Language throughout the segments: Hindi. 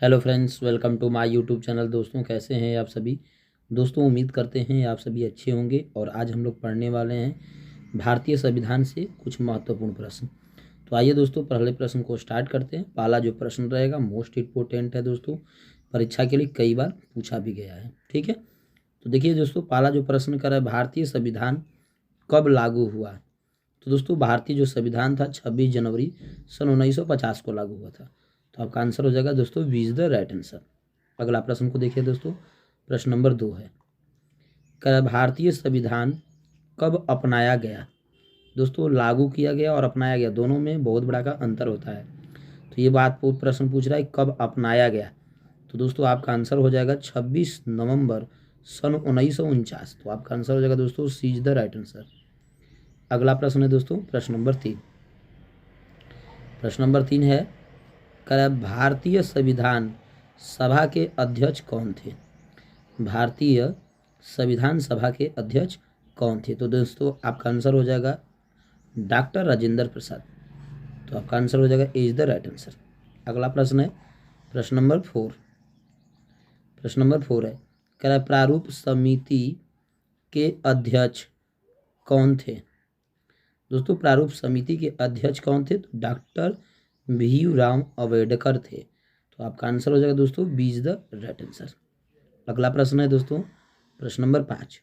Hello friends, welcome to my YouTube channel. दोस्तों, कैसे हैं आप सभी। दोस्तों, उम्मीद करते हैं आप सभी अच्छे होंगे। और आज हम लोग पढ़ने वाले हैं भारतीय संविधान से कुछ महत्वपूर्ण प्रश्न। तो आइए दोस्तों, पहले प्रश्न को स्टार्ट करते हैं। पहला जो प्रश्न रहेगा मोस्ट इम्पोर्टेंट है दोस्तों, परीक्षा के लिए कई बार पूछा भी गया है। ठीक है, तो देखिए दोस्तों, पहला जो प्रश्न कर रहा है, भारतीय संविधान कब लागू हुआ। तो दोस्तों, भारतीय जो संविधान था 26 जनवरी सन 1950 को लागू हुआ था। तो आपका आंसर हो जाएगा दोस्तों B is the right answer. अगला प्रश्न को देखिए दोस्तों, प्रश्न नंबर 2 है, भारतीय संविधान कब अपनाया गया। दोस्तों, लागू किया गया और अपनाया गया दोनों में बहुत बड़ा का अंतर होता है। तो ये बात प्रश्न पूछ रहा है कब अपनाया गया। तो दोस्तों, आपका आंसर हो जाएगा 26 नवंबर सन 1949। तो आपका आंसर हो जाएगा दोस्तों सी इज द राइट आंसर। अगला प्रश्न है दोस्तों, प्रश्न नंबर 3। प्रश्न नंबर 3 है, भारतीय संविधान सभा के अध्यक्ष कौन थे। भारतीय संविधान सभा के अध्यक्ष कौन थे। तो दोस्तों, आपका आंसर हो जाएगा डॉक्टर राजेंद्र प्रसाद। तो आपका आंसर हो जाएगा ए इज द राइट आंसर। अगला प्रश्न है प्रश्न नंबर 4। प्रश्न नंबर 4 है, प्रारूप समिति के अध्यक्ष कौन थे। दोस्तों, प्रारूप समिति के अध्यक्ष कौन थे। तो डॉक्टर भीमराव अम्बेडकर थे। तो आपका आंसर हो जाएगा दोस्तों B is the right answer. अगला प्रश्न है दोस्तों, प्रश्न नंबर 5।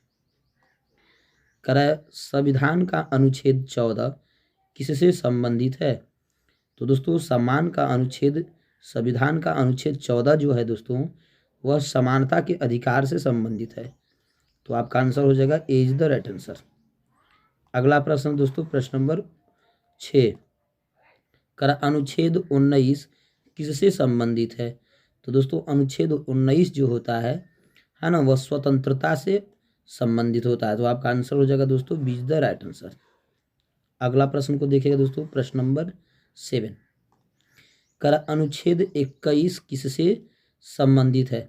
संविधान का अनुच्छेद 14 किससे संबंधित है। तो दोस्तों, संविधान का अनुच्छेद 14 जो है दोस्तों, वह समानता के अधिकार से संबंधित है। तो आपका आंसर हो जाएगा ए इज द राइट आंसर। अगला प्रश्न दोस्तों, प्रश्न नंबर 6। अनुच्छेद 19 किससे संबंधित है। तो दोस्तों, अनुच्छेद 19 जो होता है ना, वह स्वतंत्रता से संबंधित होता है। तो आपका आंसर हो जाएगा दोस्तों B is the right answer. अगला प्रश्न को देखिएगा दोस्तों, प्रश्न नंबर 7। अनुच्छेद 21 किससे संबंधित है।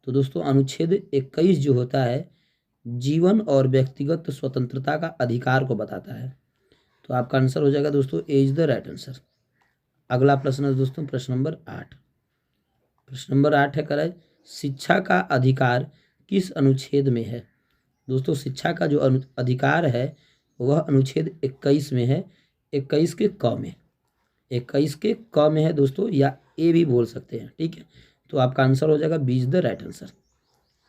तो दोस्तों, अनुच्छेद 21 जो होता है जीवन और व्यक्तिगत स्वतंत्रता का अधिकार को बताता है। तो आपका आंसर हो जाएगा दोस्तों ए इज द राइट आंसर। अगला प्रश्न है दोस्तों, प्रश्न नंबर 8। प्रश्न नंबर 8 है, शिक्षा का अधिकार किस अनुच्छेद में है। दोस्तों, शिक्षा का जो अधिकार है वह अनुच्छेद 21 में है। 21 के क में, 21 के क में है दोस्तों, या ए भी बोल सकते हैं। ठीक है, तो आपका आंसर हो जाएगा B is the right answer.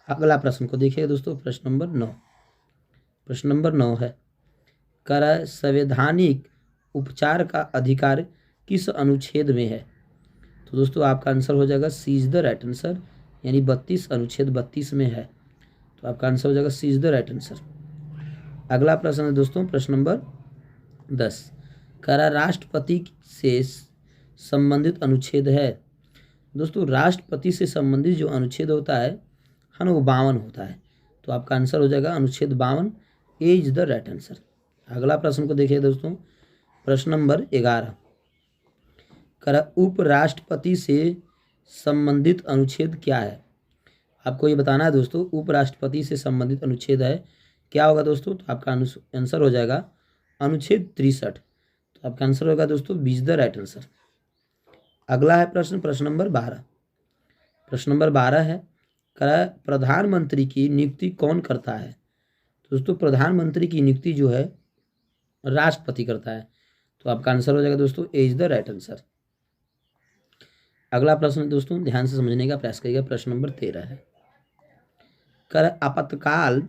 अगला प्रश्न को देखिएगा दोस्तों, प्रश्न नंबर 9। प्रश्न नंबर 9 है, संवैधानिक उपचार का अधिकार किस अनुच्छेद में है। तो दोस्तों, आपका आंसर हो जाएगा C is the right answer, यानी 32 अनुच्छेद 32 में है। तो आपका आंसर हो जाएगा C is the right answer. अगला प्रश्न है दोस्तों, प्रश्न नंबर 10। राष्ट्रपति से संबंधित अनुच्छेद है। दोस्तों, राष्ट्रपति से संबंधित जो अनुच्छेद होता है ना, वो 52 होता है। तो आपका आंसर हो जाएगा अनुच्छेद 52, ए इज द राइट आंसर। अगला प्रश्न को देखिए दोस्तों, प्रश्न नंबर 11। उपराष्ट्रपति से संबंधित अनुच्छेद क्या है। आपको ये बताना है दोस्तों, उपराष्ट्रपति से संबंधित अनुच्छेद है क्या होगा दोस्तों। तो आपका आंसर हो जाएगा अनुच्छेद 63। तो आपका आंसर होगा दोस्तों B is the right answer. अगला है प्रश्न नंबर 12। प्रश्न नंबर 12 है, प्रधानमंत्री की नियुक्ति कौन करता है। दोस्तों, प्रधानमंत्री की नियुक्ति जो है राष्ट्रपति करता है। तो आपका आंसर हो जाएगा दोस्तों ए इज द राइट आंसर। अगला प्रश्न दोस्तों, ध्यान से समझने का प्रयास करिएगा। प्रश्न नंबर 13 है, आपातकाल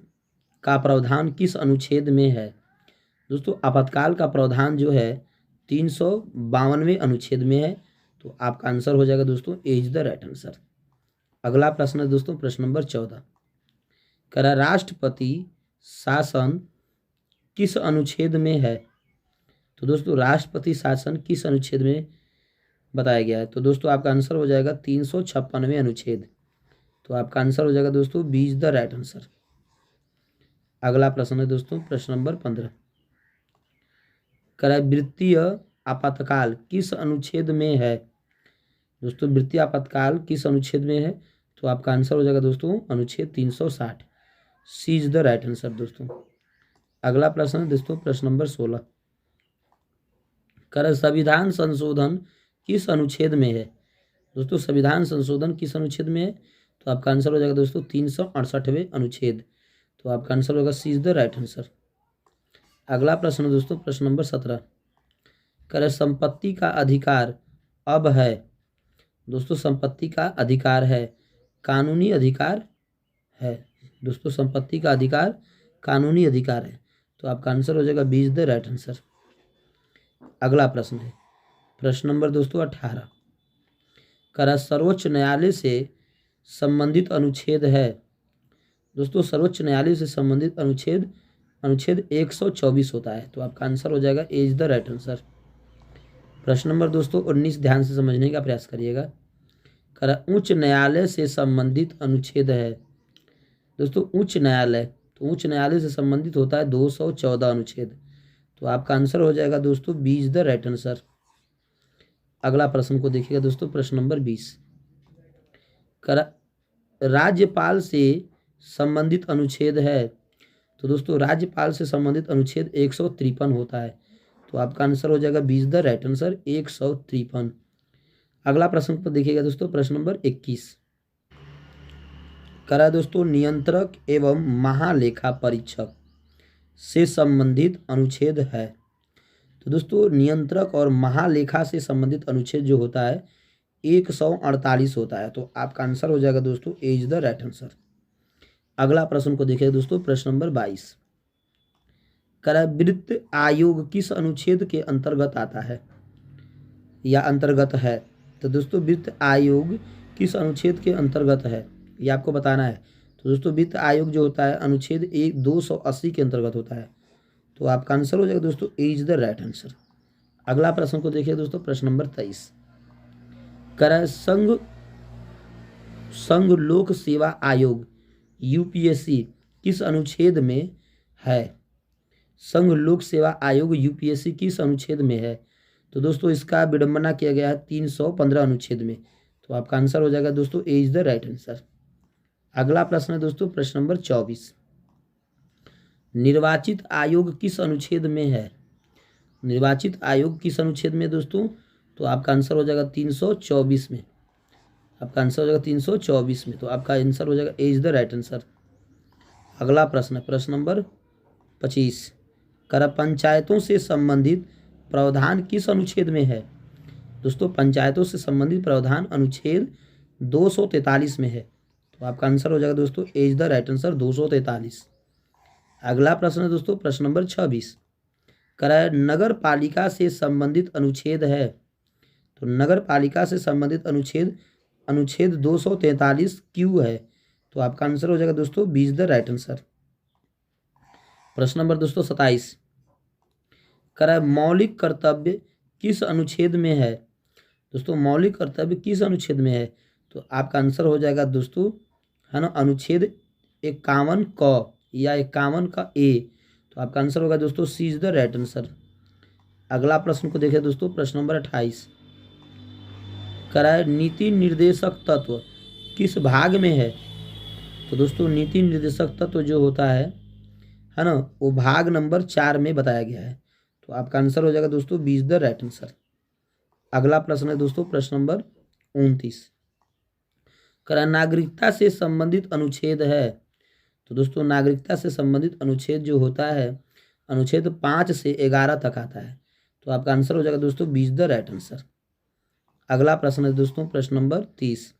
का प्रावधान किस अनुच्छेद में है। दोस्तों, आपातकाल का प्रावधान जो है 352वें अनुच्छेद में है। तो आपका आंसर हो जाएगा दोस्तों ए इज द राइट आंसर। अगला प्रश्न है दोस्तों, प्रश्न नंबर 14। राष्ट्रपति शासन किस अनुच्छेद में है। तो दोस्तों, राष्ट्रपति शासन किस अनुच्छेद में बताया गया है। तो दोस्तों, आपका आंसर हो जाएगा 356वें अनुच्छेद। तो आपका आंसर हो जाएगा दोस्तों B is the right answer. अगला प्रश्न है दोस्तों, प्रश्न नंबर 15। वित्तीय आपातकाल किस अनुच्छेद में है। दोस्तों, वित्तीय आपातकाल किस अनुच्छेद में है। तो आपका आंसर हो जाएगा दोस्तों अनुच्छेद 360, सी इज द राइट आंसर दोस्तों। अगला प्रश्न है दोस्तों, प्रश्न नंबर 16। संविधान संशोधन किस अनुच्छेद में है। दोस्तों संविधान संशोधन किस अनुच्छेद में है? तो आपका आंसर हो जाएगा दोस्तों 368वें अनुच्छेद। तो आपका आंसर होगा सी इज द राइट आंसर। अगला प्रश्न है दोस्तों प्रश्न नंबर 17। कर संपत्ति का अधिकार अब है। दोस्तों संपत्ति का अधिकार है कानूनी अधिकार है। दोस्तों संपत्ति का अधिकार कानूनी अधिकार है। तो आपका आंसर हो जाएगा B is the right answer. अगला प्रश्न है प्रश्न नंबर दोस्तों 18। कर सर्वोच्च न्यायालय से संबंधित अनुच्छेद है। दोस्तों सर्वोच्च न्यायालय से संबंधित अनुच्छेद 124 होता है। तो आपका आंसर हो जाएगा ए इज द राइट आंसर। प्रश्न नंबर दोस्तों 19 ध्यान से समझने का प्रयास करिएगा। कर उच्च न्यायालय से संबंधित अनुच्छेद है। दोस्तों उच्च न्यायालय, तो उच्च न्यायालय से संबंधित होता है 214 अनुच्छेद। तो आपका आंसर हो जाएगा दोस्तों B is the right answer. अगला प्रश्न को देखिएगा दोस्तों प्रश्न नंबर 20। कर राज्यपाल से संबंधित अनुच्छेद है। तो दोस्तों राज्यपाल से संबंधित अनुच्छेद 153 होता है। तो आपका आंसर हो जाएगा B is the right answer 153। अगला प्रश्न पर देखिएगा दोस्तों प्रश्न नंबर 21। करा दोस्तों नियंत्रक एवं महालेखा परीक्षक से संबंधित अनुच्छेद है। तो दोस्तों नियंत्रक और महालेखा से संबंधित अनुच्छेद जो होता है 148 होता है। तो आपका आंसर हो जाएगा दोस्तों ए इज द राइट आंसर। अगला प्रश्न को देखिए दोस्तों प्रश्न नंबर 22। करा वित्त आयोग किस अनुच्छेद के अंतर्गत आता है या अंतर्गत है? तो दोस्तों वित्त आयोग किस अनुच्छेद के अंतर्गत है ये आपको बताना है। तो दोस्तों वित्त आयोग जो होता है अनुच्छेद 280 के अंतर्गत होता है। तो आपका आंसर हो जाएगा दोस्तों ए इज द राइट आंसर। अगला प्रश्न को देखिए दोस्तों प्रश्न नंबर 23। करा संघ लोक सेवा आयोग यूपीएससी किस अनुच्छेद में है? संघ लोक सेवा आयोग यूपीएससी किस अनुच्छेद में है? तो दोस्तों इसका विडंबना किया गया है 315 अनुच्छेद में। तो आपका आंसर हो जाएगा दोस्तों ए इज द राइट आंसर। अगला प्रश्न है दोस्तों प्रश्न नंबर 24। निर्वाचित आयोग किस अनुच्छेद में है? निर्वाचित आयोग किस अनुच्छेद में दोस्तों? तो आपका आंसर हो जाएगा 324 में। आपका आंसर हो जाएगा 324 में। तो आपका आंसर हो जाएगा ए इज द राइट आंसर। अगला प्रश्न है प्रश्न नंबर 25। कर पंचायतों से संबंधित प्रावधान किस अनुच्छेद में है? दोस्तों पंचायतों से संबंधित प्रावधान अनुच्छेद 243 में है। तो आपका आंसर हो जाएगा दोस्तों ए इज द राइट आंसर 243। अगला प्रश्न है दोस्तों प्रश्न नंबर 26। कर नगर पालिका से संबंधित अनुच्छेद है। तो नगर पालिका से संबंधित अनुच्छेद 243 क्यों है? तो आपका आंसर हो जाएगा दोस्तों B is the right answer. प्रश्न नंबर दोस्तों 27। कर मौलिक कर्तव्य किस अनुच्छेद में है? दोस्तों मौलिक कर्तव्य किस अनुच्छेद में है? तो आपका आंसर हो जाएगा दोस्तों है ना अनुच्छेद 51 क या 51 का ए। तो आपका आंसर होगा दोस्तों सी इज द राइट आंसर। अगला प्रश्न को देखिए दोस्तों प्रश्न नंबर 28। कराए नीति निर्देशक तत्व किस भाग में है? तो दोस्तों नीति निर्देशक तत्व जो होता है ना वो भाग नंबर 4 में बताया गया है। तो आपका आंसर हो जाएगा दोस्तों B is the right answer. अगला प्रश्न है दोस्तों प्रश्न नंबर 29। करा नागरिकता से संबंधित अनुच्छेद है। तो दोस्तों नागरिकता से संबंधित अनुच्छेद जो होता है अनुच्छेद 5 से 11 तक आता है। तो आपका आंसर हो जाएगा दोस्तों B is the right answer. अगला प्रश्न है दोस्तों प्रश्न नंबर 30।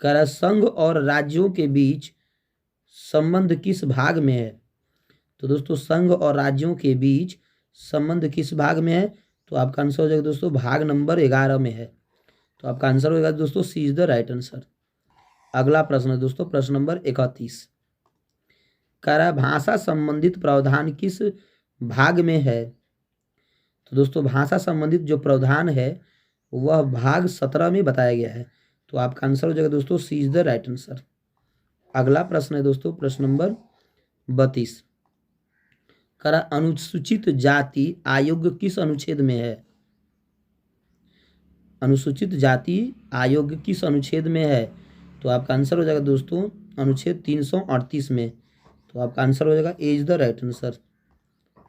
करा संघ और राज्यों के बीच संबंध किस भाग में है? तो दोस्तों संघ और राज्यों के बीच संबंध किस भाग में है? तो आपका आंसर हो जाएगा दोस्तों भाग नंबर 11 में है। तो आपका आंसर होगा दोस्तों सी इज द राइट आंसर। अगला प्रश्न है दोस्तों प्रश्न नंबर 31। करा भाषा संबंधित प्रावधान किस भाग में है? तो दोस्तों भाषा संबंधित जो प्रावधान है वह भाग 17 में बताया गया है। तो आपका आंसर हो जाएगा दोस्तों सी इज द राइट आंसर। अगला प्रश्न है दोस्तों प्रश्न नंबर 32। करा अनुसूचित जाति आयोग किस अनुच्छेद में है? अनुसूचित जाति आयोग किस अनुच्छेद में है? तो आपका आंसर हो जाएगा दोस्तों अनुच्छेद 338 में। तो आपका आंसर हो जाएगा ए इज द राइट आंसर।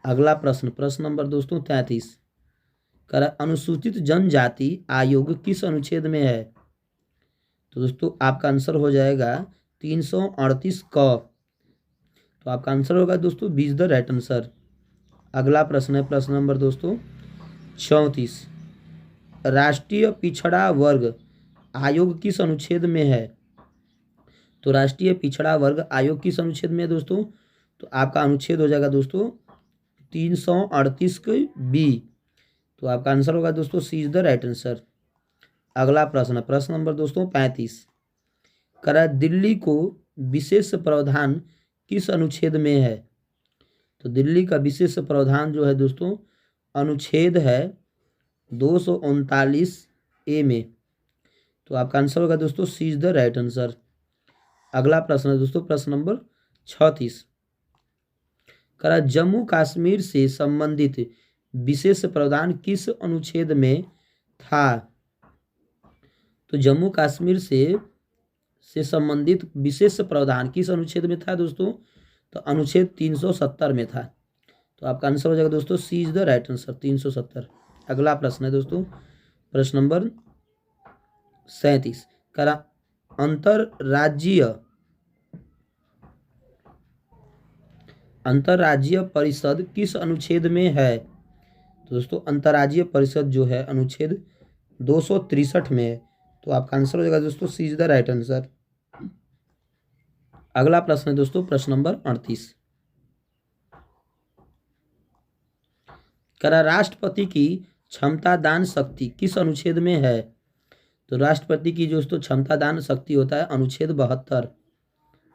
अगला प्रश्न प्रश्न नंबर दोस्तों 33। करा अनुसूचित जनजाति आयोग किस अनुच्छेद में है? तो दोस्तों आपका आंसर हो जाएगा 338 क। तो आपका आंसर होगा दोस्तों B is the right answer. अगला प्रश्न है प्रश्न नंबर दोस्तों 34। राष्ट्रीय पिछड़ा वर्ग आयोग किस अनुच्छेद में है? तो राष्ट्रीय पिछड़ा वर्ग आयोग किस अनुच्छेद में है दोस्तों? तो आपका अनुच्छेद हो जाएगा दोस्तों 338 बी। तो आपका आंसर होगा दोस्तों सी इज द राइट आंसर। अगला प्रश्न प्रश्न नंबर दोस्तों 35। करा दिल्ली को विशेष प्रावधान किस अनुच्छेद में है? तो दिल्ली का विशेष प्रावधान जो है दोस्तों अनुच्छेद है 239 ए में। तो आपका आंसर होगा दोस्तों सी इज द राइट आंसर। अगला प्रश्न है दोस्तों प्रश्न नंबर 36। करा जम्मू कश्मीर से संबंधित विशेष प्रावधान किस अनुच्छेद में था? तो जम्मू कश्मीर से संबंधित विशेष प्रावधान किस अनुच्छेद में था दोस्तों? तो अनुच्छेद 370 में था। तो आपका आंसर हो जाएगा दोस्तों सी इज द राइट आंसर 370। अगला प्रश्न है दोस्तों प्रश्न नंबर 37। करा अंतर्राज्यीय परिषद किस अनुच्छेद में है? तो दोस्तों अंतर्राज्यीय परिषद जो है अनुच्छेद 263 में है। तो आपका आंसर हो जाएगा दोस्तों सी इज द राइट आंसर। अगला प्रश्न है दोस्तों प्रश्न नंबर 38। करा राष्ट्रपति की क्षमता दान शक्ति किस अनुच्छेद में है? तो राष्ट्रपति की जो दोस्तों क्षमता दान शक्ति होता है अनुच्छेद 72।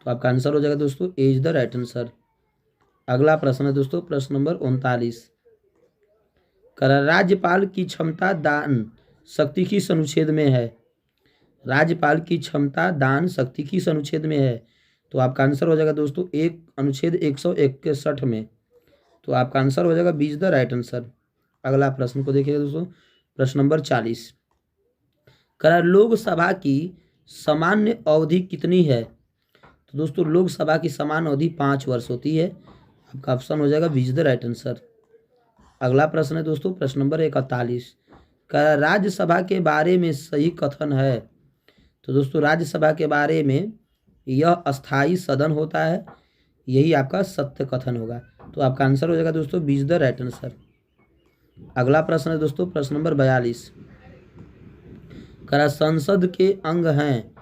तो आपका आंसर हो जाएगा दोस्तों ए इज द राइट आंसर। अगला प्रश्न है दोस्तों प्रश्न नंबर 39। करा राज्यपाल की क्षमता दान शक्ति किस अनुच्छेद में है? राज्यपाल की क्षमता दान शक्ति किस अनुच्छेद में है? तो आपका आंसर हो जाएगा दोस्तों एक अनुच्छेद 161 में। तो आपका आंसर हो जाएगा B is the right answer. अगला प्रश्न को देखिएगा दोस्तों प्रश्न नंबर 40। करा लोकसभा की सामान्य अवधि कितनी है? तो दोस्तों लोकसभा की सामान्य अवधि 5 वर्ष होती है। आपका ऑप्शन हो जाएगा B is the right answer. अगला प्रश्न है दोस्तों प्रश्न नंबर 41। करा राज्यसभा के बारे में सही कथन है? तो दोस्तों राज्यसभा के बारे में यह अस्थाई सदन होता है, यही आपका सत्य कथन होगा। तो आपका आंसर हो जाएगा दोस्तों B is the right answer. अगला प्रश्न है दोस्तों प्रश्न नंबर 42। करा संसद के अंग हैं?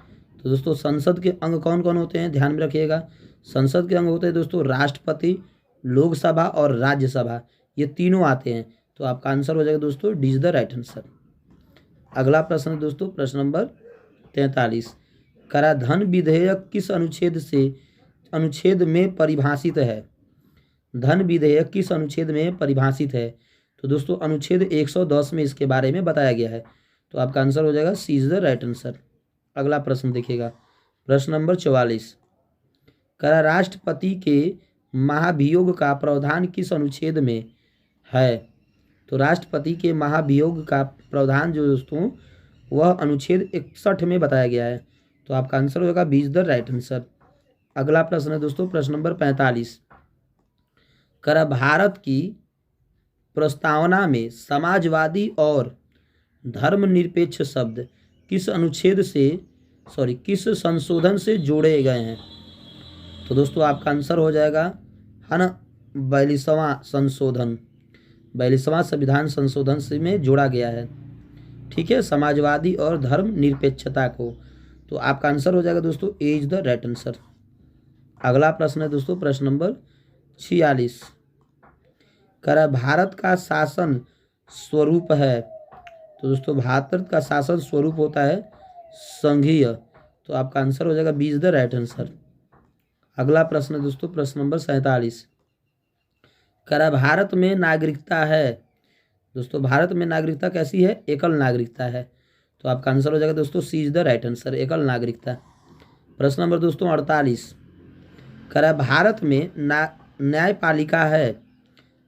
तो दोस्तों संसद के अंग कौन कौन होते हैं ध्यान में रखिएगा। संसद के अंग होते हैं दोस्तों राष्ट्रपति, लोकसभा और राज्यसभा, ये तीनों आते हैं। तो आपका आंसर हो जाएगा दोस्तों D is the right answer. अगला प्रश्न है दोस्तों प्रश्न नंबर 43। करा धन विधेयक किस अनुच्छेद में परिभाषित है? धन विधेयक किस अनुच्छेद में परिभाषित है? तो दोस्तों अनुच्छेद 110 में इसके बारे में बताया गया है। तो आपका आंसर हो जाएगा C is the right answer. अगला प्रश्न देखिएगा प्रश्न नंबर 44। करा राष्ट्रपति के महाभियोग का प्रावधान किस अनुच्छेद में है? तो राष्ट्रपति के महाभियोग का प्रावधान जो दोस्तों वह अनुच्छेद 61 में बताया गया है। तो आपका आंसर हो जाएगा B is the right answer. अगला प्रश्न है दोस्तों प्रश्न नंबर 45। करा भारत की प्रस्तावना में समाजवादी और धर्मनिरपेक्ष शब्द किस संशोधन से जोड़े गए हैं? तो दोस्तों आपका आंसर हो जाएगा है ना 42वां संशोधन, 42वां संविधान संशोधन से में जोड़ा गया है। ठीक है, समाजवादी और धर्मनिरपेक्षता को। तो आपका आंसर हो जाएगा दोस्तों ए इज द राइट आंसर। अगला प्रश्न है दोस्तों प्रश्न नंबर 46। करा भारत का शासन स्वरूप है? तो दोस्तों भारत का शासन स्वरूप होता है संघीय। तो आपका आंसर हो जाएगा B is the right answer. अगला प्रश्न है दोस्तों प्रश्न नंबर 47। करा भारत में नागरिकता है? दोस्तों भारत में नागरिकता कैसी है? एकल नागरिकता है। तो आपका आंसर हो जाएगा दोस्तों सी इज द राइट आंसर, एकल नागरिकता। प्रश्न नंबर दोस्तों 48। करा भारत में न्यायपालिका है?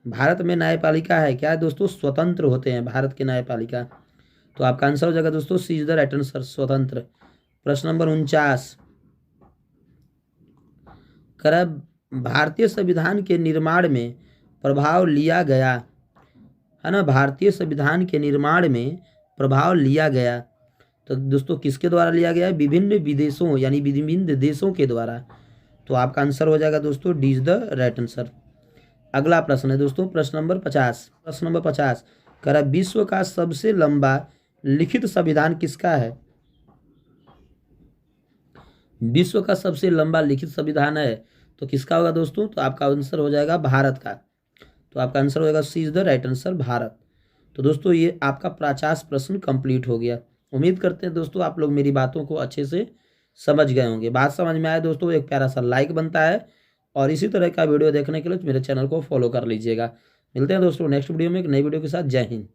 भारत में न्यायपालिका है क्या है दोस्तों? स्वतंत्र होते हैं भारत के न्यायपालिका। तो आपका आंसर हो जाएगा दोस्तों सी इज द राइट आंसर, स्वतंत्र। प्रश्न नंबर 49। करा भारतीय संविधान के निर्माण में प्रभाव लिया गया है ना, भारतीय संविधान के निर्माण में प्रभाव लिया गया। तो दोस्तों किसके द्वारा लिया गया है? विभिन्न विदेशों यानी विभिन्न देशों के द्वारा। तो आपका आंसर हो जाएगा दोस्तों D is the right answer. अगला प्रश्न है दोस्तों प्रश्न नंबर 50। प्रश्न नंबर 50 कह रहा है विश्व का सबसे लंबा लिखित संविधान किसका है? विश्व का सबसे लंबा लिखित संविधान है तो किसका होगा दोस्तों? तो आपका आंसर हो जाएगा भारत का। तो आपका आंसर हो जाएगा C is the right answer, Bharat. तो दोस्तों ये आपका 50 प्रश्न कंप्लीट हो गया। उम्मीद करते हैं दोस्तों आप लोग मेरी बातों को अच्छे से समझ गए होंगे। बात समझ में आए दोस्तों एक प्यारा सा लाइक बनता है और इसी तरह का वीडियो देखने के लिए मेरे चैनल को फॉलो कर लीजिएगा। मिलते हैं दोस्तों नेक्स्ट वीडियो में एक नई वीडियो के साथ। जय हिंद।